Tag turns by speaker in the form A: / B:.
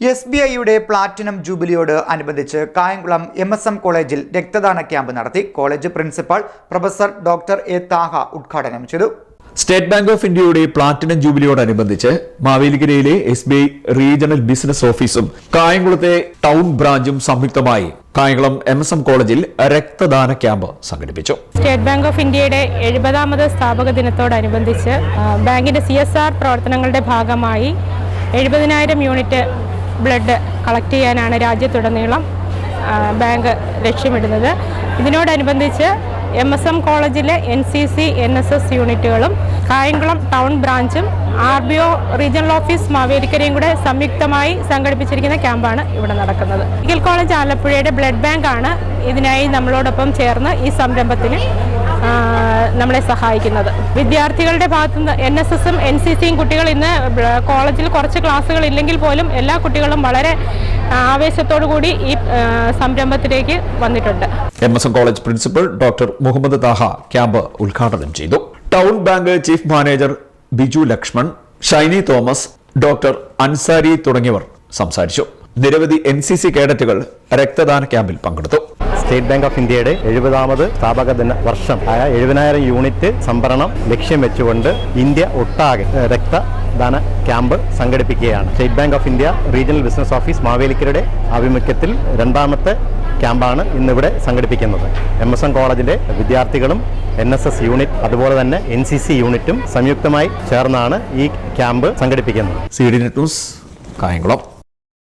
A: SBIയുടെ platinum ജൂബിലിയോട് അനുബന്ധിച്ച് Kayamkulam MSM കോളേജിൽ രക്തദാന ക്യാമ്പ് നടത്തി. College principal professor doctor A Taha ഉദ്ഘാടനം ചെയ്തു.
B: സ്റ്റേറ്റ് ബാങ്ക് ഓഫ് ഇന്ത്യയുടെ പ്ലാറ്റിനം ജൂബിലിയോടനുബന്ധിച്ച് മാവേലിക്കരയിലെ SBI റീജിയണൽ ബിസിനസ് ഓഫീസും കായംകുളത്തെ ടൗൺ ബ്രാഞ്ചും സംയുക്തമായി കായംകുളം MSM കോളേജിൽ രക്തദാന ക്യാമ്പ് സംഘടിപ്പിച്ചു.
C: സ്റ്റേറ്റ് ബാങ്ക് ഓഫ് ഇന്ത്യയുടെ 70ാമത് സ്ഥാപക ദിനത്തോടനുബന്ധിച്ച് ബാങ്കിന്റെ CSR പ്രവർത്തനങ്ങളുടെ ഭാഗമായി 70,000 യൂണിറ്റ് ബ്ലഡ് കളക്ട് ചെയ്യാനാണ് രാജ്യത്തുടനീളം ബാങ്ക് ലക്ഷ്യമിടുന്നത്. ഇതിനോടനുബന്ധിച്ച് MSM കോളേജിലെ NCC NSS യൂണിറ്റുകളും കായംകുളം ടൗൺ ബ്രാഞ്ചും RBO റീജിയണൽ ഓഫീസ് മാവേലിക്കരയും കൂടെ സംയുക്തമായി സംഘടിപ്പിച്ചിരിക്കുന്ന ക്യാമ്പാണ് ഇവിടെ നടക്കുന്നത്. മെഡിക്കൽ കോളേജ് ആലപ്പുഴയുടെ ബ്ലഡ് ബാങ്ക് ആണ് ഇതിനായി നമ്മളോടൊപ്പം ചേർന്ന് ഈ സംരംഭത്തിന് നമ്മളെ സഹായിക്കുന്നത്. വിദ്യാർത്ഥികളുടെ ഭാഗത്തുനിന്ന് NSSും NCCയും കുട്ടികൾ ഇന്ന് കോളേജിൽ കുറച്ച് ക്ലാസ്സുകൾ ഇല്ലെങ്കിൽ പോലും എല്ലാ കുട്ടികളും വളരെ ആവേശത്തോടു കൂടി ഈ സംരംഭത്തിലേക്ക് വന്നിട്ടുണ്ട്.
B: MSM college principal doctor Muhammad Taha camp ഉദ്ഘാടനം ചെയ്തു. Town bank chief manager Biju Lakshman, Shiny Thomas, doctor Ansari തുടങ്ങിയവർ സംസാരിച്ചു. നിരവധി NCC കേഡറ്റുകൾ രക്തദാന ക്യാമ്പിൽ പങ്കെടുത്തു.
D: സ്റ്റേറ്റ് ബാങ്ക് ഓഫ് ഇന്ത്യയുടെ 70ാമത് സ്ഥാപക ദിന വർഷം ആയ 70,000 യൂണിറ്റ് സംഭരണം ലക്ഷ്യം വെച്ചുകൊണ്ട് ഇന്ത്യ ഒട്ടാകെ രക്തദാന ക്യാമ്പ് സംഘടിപ്പിക്കുകയാണ്. State bank of India regional business office മാവേലിക്കരയുടെ ആഭിമുഖ്യത്തിൽ 2ാമത്തെ ക്യാമ്പാണ് ഇന്നിവിടെ സംഘടിപ്പിക്കുന്നത്. MSM കോളേജിലെ വിദ്യാർത്ഥികളും NSS യൂണിറ്റ് അതുപോലെ തന്നെ NCC യൂണിറ്റും സംയുക്തമായി ചേർന്നാണ് ഈ ക്യാമ്പ് സംഘടിപ്പിക്കുന്നത്.
B: CDNet news Kayamkulam.